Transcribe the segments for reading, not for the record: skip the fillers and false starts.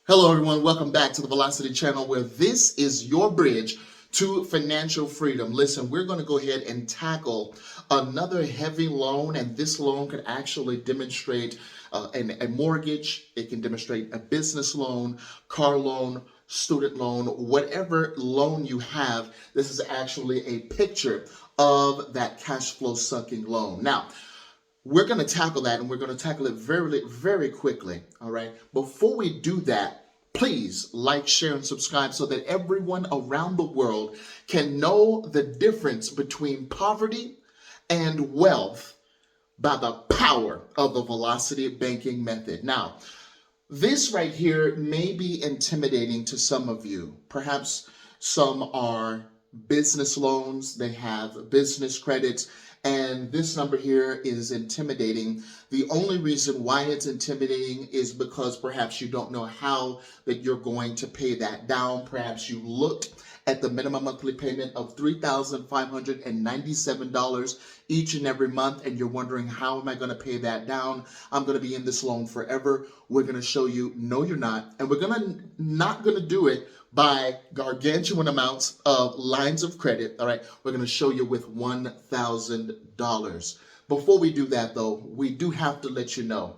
Hello everyone, welcome back to the Velocity channel where this is your bridge to financial freedom. Listen, we're going to go ahead and tackle another heavy loan, and this loan could actually demonstrate a mortgage. It can demonstrate a business loan, car loan, student loan, whatever loan you have. This is actually a picture of that cash flow sucking loan. Now, we're going to tackle that, and we're going to tackle it very, very quickly. All right. Before we do that, please like, share, and subscribe so that everyone around the world can know the difference between poverty and wealth by the power of the Velocity banking method. Now, this right here may be intimidating to some of you. Perhaps some are business loans, they have business credits, and this number here is intimidating. The only reason why it's intimidating is because perhaps you don't know how that you're going to pay that down. Perhaps you looked at the minimum monthly payment of $3,597 each and every month, and you're wondering, how am I going to pay that down? I'm going to be in this loan forever. We're going to show you, no, you're not. And we're not going to do it by gargantuan amounts of lines of credit. All right, we're going to show you with $1,000. Before we do that, though, we do have to let you know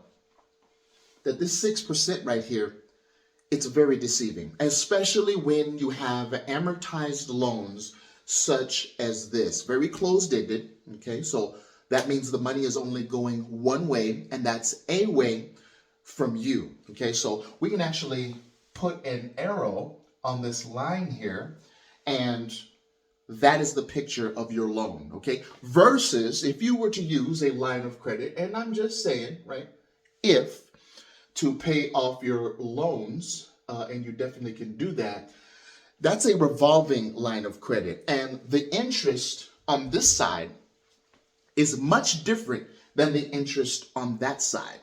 that this 6% right here, it's very deceiving, especially when you have amortized loans such as this, very closed-ended. Okay, so that means the money is only going one way, and that's away from you. Okay, so we can actually put an arrow on this line here, and that is the picture of your loan. Okay, versus if you were to use a line of credit, and I'm just saying, right, if to pay off your loans, and you definitely can do that, that's a revolving line of credit, and the interest on this side is much different than the interest on that side.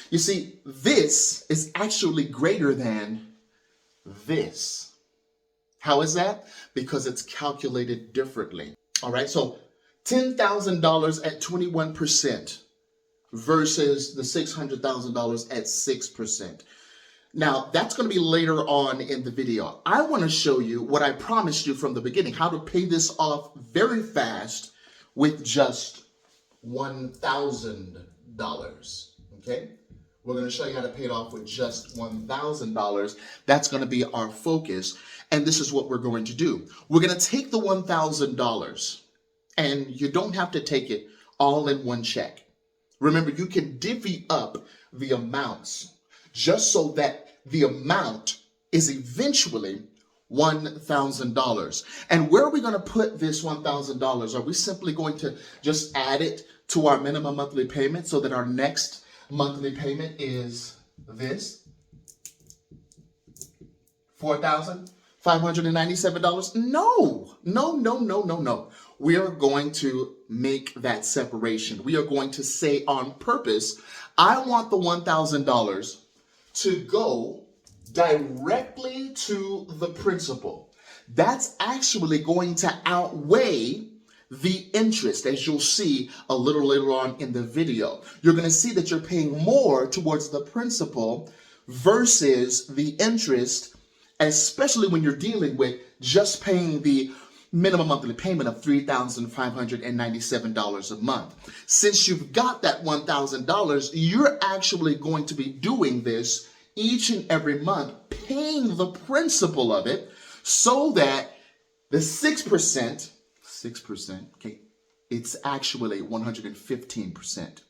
You see, this is actually greater than this. How is that? Because it's calculated differently. All right, so $10,000 at 21% versus the $600,000 at 6%. Now, that's going to be later on in the video. I want to show you what I promised you from the beginning, how to pay this off very fast with just $1,000. Okay? We're going to show you how to pay it off with just $1,000. That's going to be our focus. And this is what we're going to do. We're going to take the $1,000, and you don't have to take it all in one check. Remember, you can divvy up the amounts just so that the amount is eventually $1,000. And where are we going to put this $1,000? Are we simply going to just add it to our minimum monthly payment so that our next monthly payment is this? $4,597? No. We are going to make that separation. We are going to say on purpose, I want the $1,000 to go directly to the principal. That's actually going to outweigh the interest, as you'll see a little later on in the video. You're going to see that you're paying more towards the principal versus the interest, especially when you're dealing with just paying the minimum monthly payment of $3,597 a month. Since you've got that $1,000, you're actually going to be doing this each and every month, paying the principal of it, so that the 6%, okay, it's actually 115%.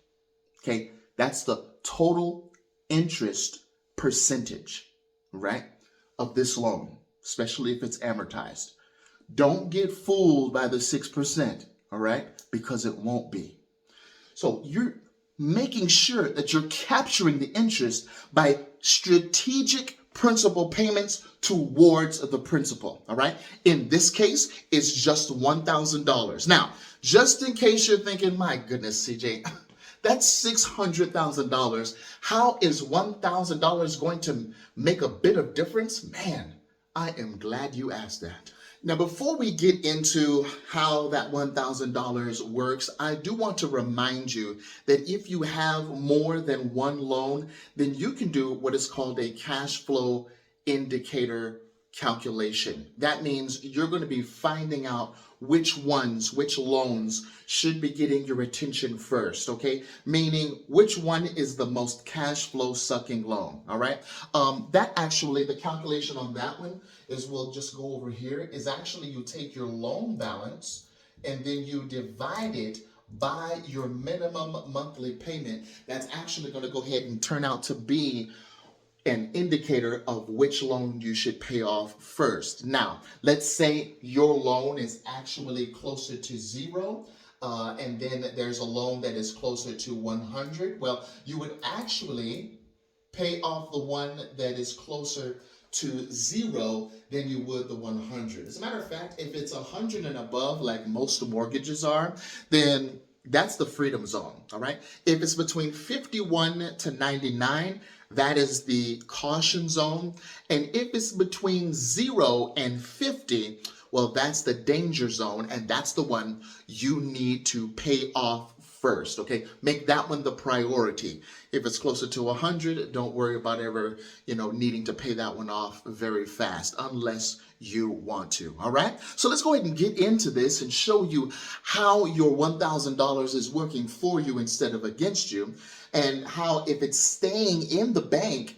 Okay, that's the total interest percentage, right, of this loan, especially if it's amortized. Don't get fooled by the 6%, all right, because it won't be. So you're making sure that you're capturing the interest by strategic principal payments towards the principal, all right? In this case, it's just $1,000. Now, just in case you're thinking, my goodness, CJ, that's $600,000. How is $1,000 going to make a bit of difference? Man, I am glad you asked that. Now, before we get into how that $1,000 works, I do want to remind you that if you have more than one loan, then you can do what is called a cash flow indicator calculation. That means you're going to be finding out which loans should be getting your attention first, okay? Meaning which one is the most cash flow sucking loan, all right? That actually, the calculation on that one is, we'll just go over here, is actually you take your loan balance and then you divide it by your minimum monthly payment. That's actually going to go ahead and turn out to be an indicator of which loan you should pay off first. Now, let's say your loan is actually closer to zero, and then there's a loan that is closer to 100. Well, you would actually pay off the one that is closer to zero than you would the 100. As a matter of fact, if it's 100 and above, like most mortgages are, then that's the freedom zone, all right? If it's between 51 to 99, that is the caution zone. And if it's between 0 and 50, well, that's the danger zone, and that's the one you need to pay off first, okay? Make that one the priority. If it's closer to 100, don't worry about ever, needing to pay that one off very fast, unless you want to, all right? So let's go ahead and get into this and show you how your $1,000 is working for you instead of against you, and how, if it's staying in the bank,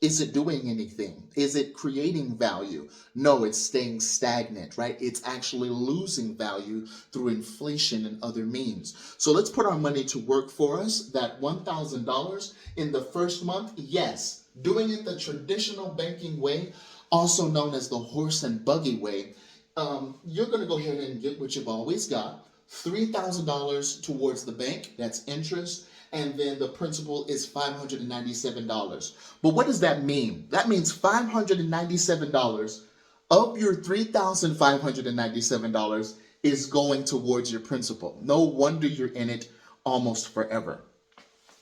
is it doing anything? Is it creating value? No, it's staying stagnant, right? It's actually losing value through inflation and other means. So let's put our money to work for us. That $1,000 in the first month, yes, doing it the traditional banking way, also known as the horse and buggy way, you're going to go ahead and get what you've always got, $3,000 towards the bank, that's interest, and then the principal is $597. But what does that mean? That means $597 of your $3,597 is going towards your principal. No wonder you're in it almost forever.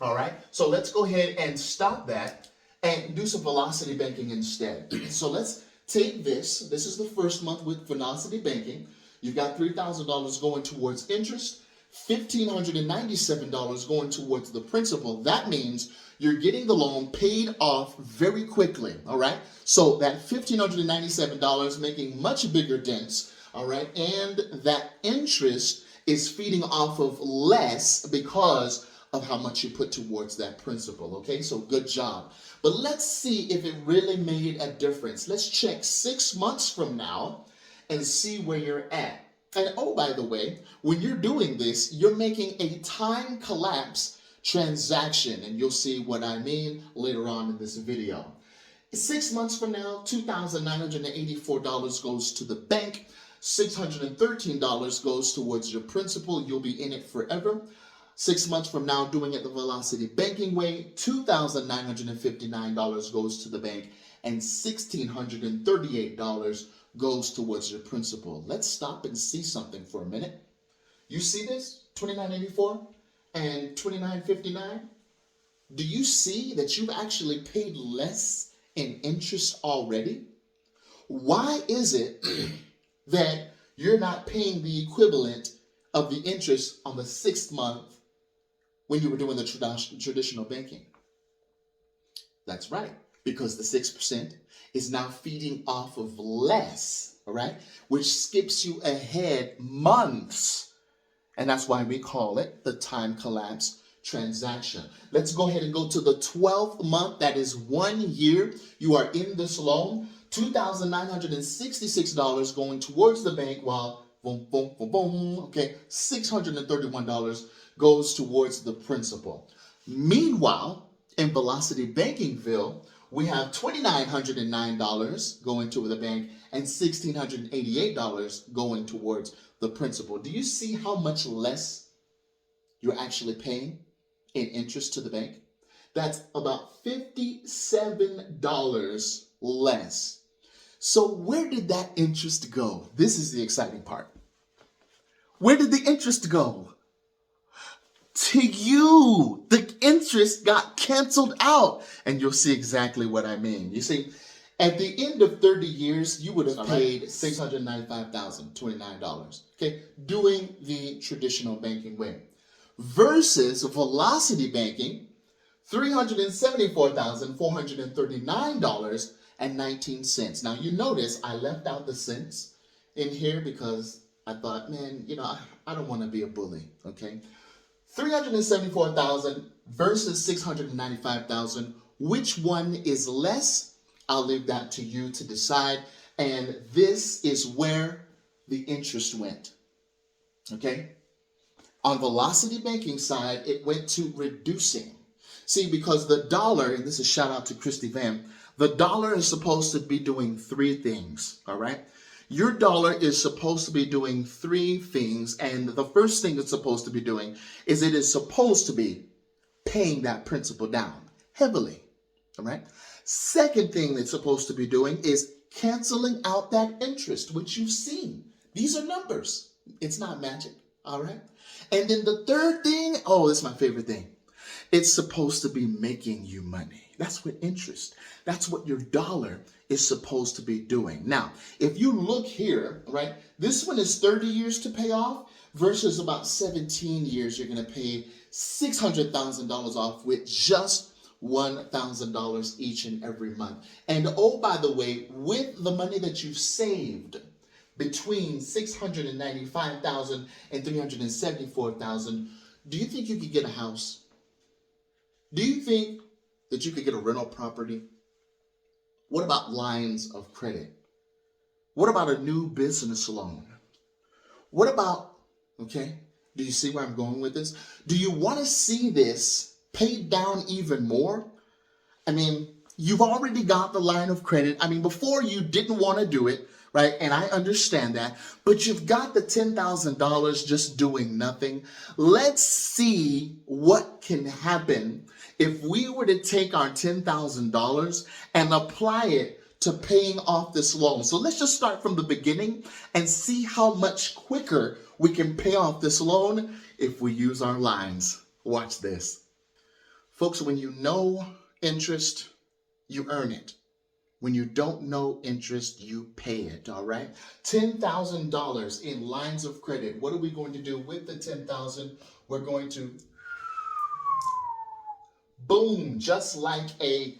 All right, so let's go ahead and stop that and do some velocity banking instead. So let's take this. This is the first month with velocity banking. You've got $3,000 going towards interest, $1,597 going towards the principal. That means you're getting the loan paid off very quickly, all right? So that $1,597 making much bigger dents, all right? And that interest is feeding off of less because of how much you put towards that principal, okay? So good job. But let's see if it really made a difference. Let's check 6 months from now and see where you're at. And oh, by the way, when you're doing this, you're making a time collapse transaction, and you'll see what I mean later on in this video. 6 months from now, $2,984 goes to the bank, $613 goes towards your principal. You'll be in it forever. 6 months from now, doing it the velocity banking way, $2,959 goes to the bank, and $1,638 goes towards your principal. Let's stop and see something for a minute. You see this? $2,984 and $2,959? Do you see that you've actually paid less in interest already? Why is it that you're not paying the equivalent of the interest on the 6th month when you were doing the traditional banking? That's right, because the 6% is now feeding off of less, all right, which skips you ahead months. And that's why we call it the time collapse transaction. Let's go ahead and go to the 12th month. That is 1 year you are in this loan. $2,966 going towards the bank, while boom, boom, boom, boom, okay, $631 goes towards the principal. Meanwhile, in Velocity Bankingville, we have $2,909 going to the bank and $1,688 going towards the principal. Do you see how much less you're actually paying in interest to the bank? That's about $57 less. So where did that interest go? This is the exciting part. Where did the interest go? To you. The interest got canceled out. And you'll see exactly what I mean. You see, at the end of 30 years, you would have paid $695,029, okay, doing the traditional banking way. Versus velocity banking, $374,439.19. Now you notice I left out the cents in here because I thought, man, I don't want to be a bully, okay? 374,000 versus 695,000. Which one is less? I'll leave that to you to decide. And this is where the interest went. Okay? On velocity banking side, it went to reducing. See, because the dollar, and this is shout out to Christy Van, the dollar is supposed to be doing three things, all right? Your dollar is supposed to be doing three things, and the first thing it's supposed to be doing is it is supposed to be paying that principal down heavily, all right? Second thing it's supposed to be doing is canceling out that interest, which you've seen. These are numbers. It's not magic, all right? And then the third thing, oh, this is my favorite thing. It's supposed to be making you money. That's what interest, that's what your dollar is supposed to be doing. Now, if you look here, right, this one is 30 years to pay off versus about 17 years, you're going to pay $600,000 off with just $1,000 each and every month. And oh, by the way, with the money that you've saved between $695,000 and $374,000, do you think you could get a house? Do you think that you could get a rental property? What about lines of credit? What about a new business loan? What about, okay, do you see where I'm going with this? Do you want to see this paid down even more? I mean, you've already got the line of credit. I mean, before you didn't want to do it, right? And I understand that, but you've got the $10,000 just doing nothing. Let's see what can happen if we were to take our $10,000 and apply it to paying off this loan. So let's just start from the beginning and see how much quicker we can pay off this loan if we use our lines. Watch this. Folks, when you know interest, you earn it. When you don't know interest, you pay it, all right? $10,000 in lines of credit. What are we going to do with the $10,000? We're going to, boom, just like a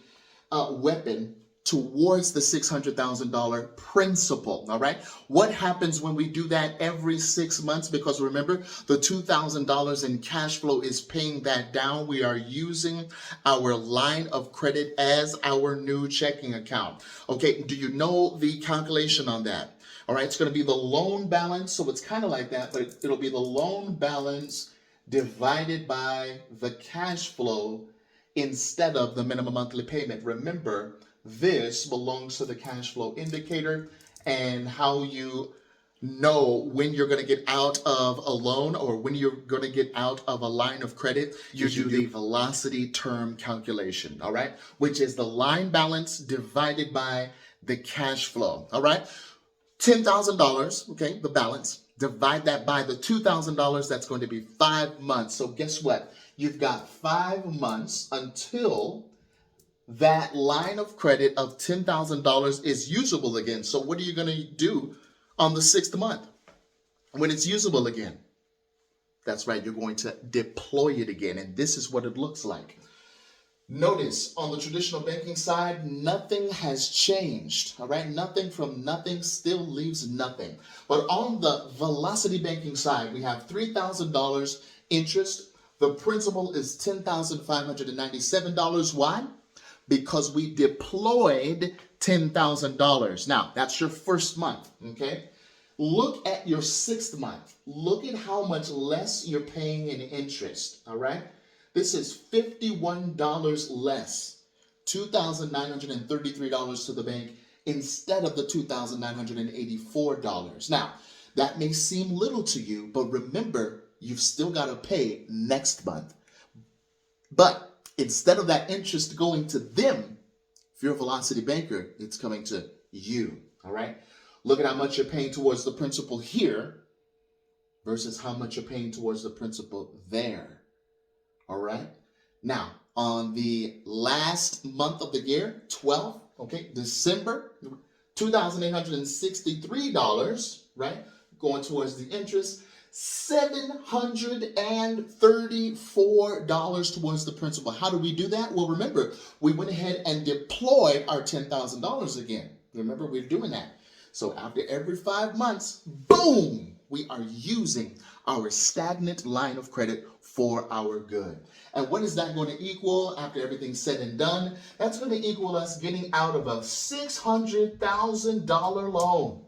weapon towards the $600,000 principal, all right? What happens when we do that every 6 months? Because remember, the $2,000 in cash flow is paying that down. We are using our line of credit as our new checking account. Okay, do you know the calculation on that? All right, it's going to be the loan balance. So it's kind of like that, but it'll be the loan balance divided by the cash flow instead of the minimum monthly payment. Remember, this belongs to the cash flow indicator, and how you know when you're going to get out of a loan or when you're going to get out of a line of credit, you do the velocity term calculation, all right, which is the line balance divided by the cash flow, all right? $10,000, okay, the balance, divide that by the $2,000, that's going to be 5 months. So guess what? You've got 5 months until that line of credit of $10,000 is usable again. So what are you going to do on the 6th month when it's usable again? That's right, you're going to deploy it again. And this is what it looks like. Notice on the traditional banking side, nothing has changed, all right? Nothing from nothing still leaves nothing. But on the velocity banking side, we have $3,000 interest. The principal is $10,597. Why? Because we deployed $10,000. Now, that's your first month, okay? Look at your 6th month. Look at how much less you're paying in interest, all right? This is $51 less, $2,933 to the bank instead of the $2,984. Now, that may seem little to you, but remember, you've still got to pay next month. But instead of that interest going to them, if you're a velocity banker, it's coming to you, all right? Look at how much you're paying towards the principal here versus how much you're paying towards the principal there, all right? Now, on the last month of the year, 12, okay, December, $2,863, right, going towards the interest. $734 towards the principal. How do we do that? Well, remember, we went ahead and deployed our $10,000 again. Remember, we're doing that. So after every 5 months, boom, we are using our stagnant line of credit for our good. And what is that going to equal after everything's said and done? That's going to equal us getting out of a $600,000 loan.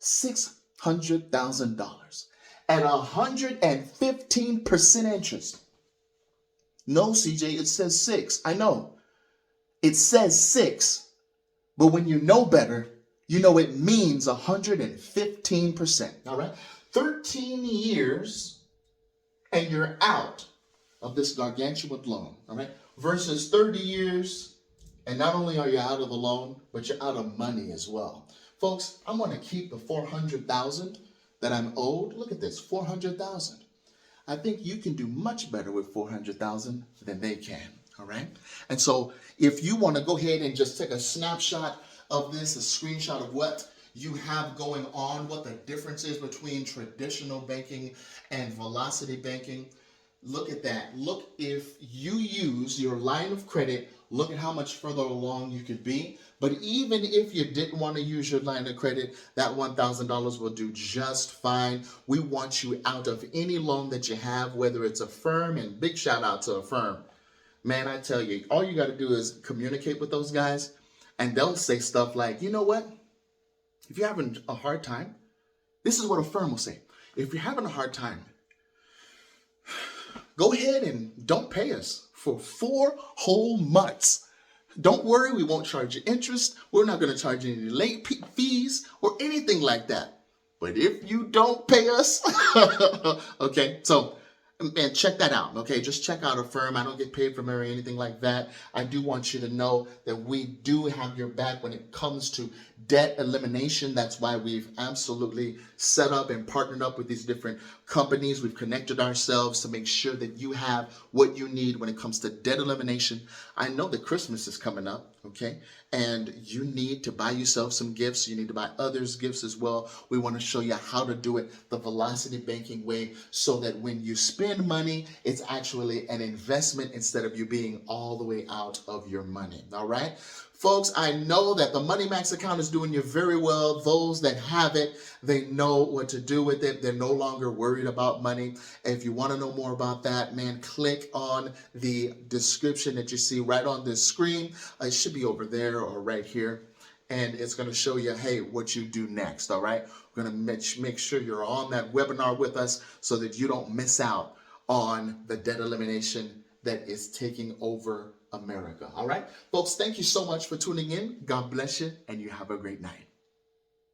$600,000 at 115% interest. No, CJ, it says 6. I know. It says 6. But when you know better, you know it means 115%. All right? 13 years and you're out of this gargantuan loan. All right? Versus 30 years and not only are you out of the loan, but you're out of money as well. Folks, I'm going to keep the $400,000 that I'm owed. Look at this, $400,000. I think you can do much better with $400,000 than they can. All right. And so if you want to go ahead and just take a snapshot of this, a screenshot of what you have going on, what the difference is between traditional banking and velocity banking, look at that. Look, if you use your line of credit, look at how much further along you could be. But even if you didn't want to use your line of credit, that $1,000 will do just fine. We want you out of any loan that you have, whether it's a firm, and big shout out to a firm. Man, I tell you, all you got to do is communicate with those guys, and they'll say stuff like, you know what? If you're having a hard time, this is what a firm will say. If you're having a hard time, go ahead and don't pay us for 4 whole months. Don't worry, we won't charge you interest. We're not going to charge you any late fees or anything like that. But if you don't pay us, okay, so man, check that out, okay? Just check out a firm. I don't get paid from her or anything like that. I do want you to know that we do have your back when it comes to debt elimination. That's why we've absolutely set up and partnered up with these different companies. We've connected ourselves to make sure that you have what you need when it comes to debt elimination. I know that Christmas is coming up, okay? And you need to buy yourself some gifts. You need to buy others gifts as well. We want to show you how to do it the velocity banking way so that when you spend money, it's actually an investment instead of you being all the way out of your money. All right? Folks, I know that the Money Max account is doing you very well. Those that have it, they know what to do with it. They're no longer worried about money. If you want to know more about that, man, click on the description that you see right on this screen. It should be over there or right here. And it's going to show you, hey, what you do next, all right? We're going to make sure you're on that webinar with us so that you don't miss out on the debt elimination that is taking over America. All right, folks, thank you so much for tuning in. God bless you, and you have a great night.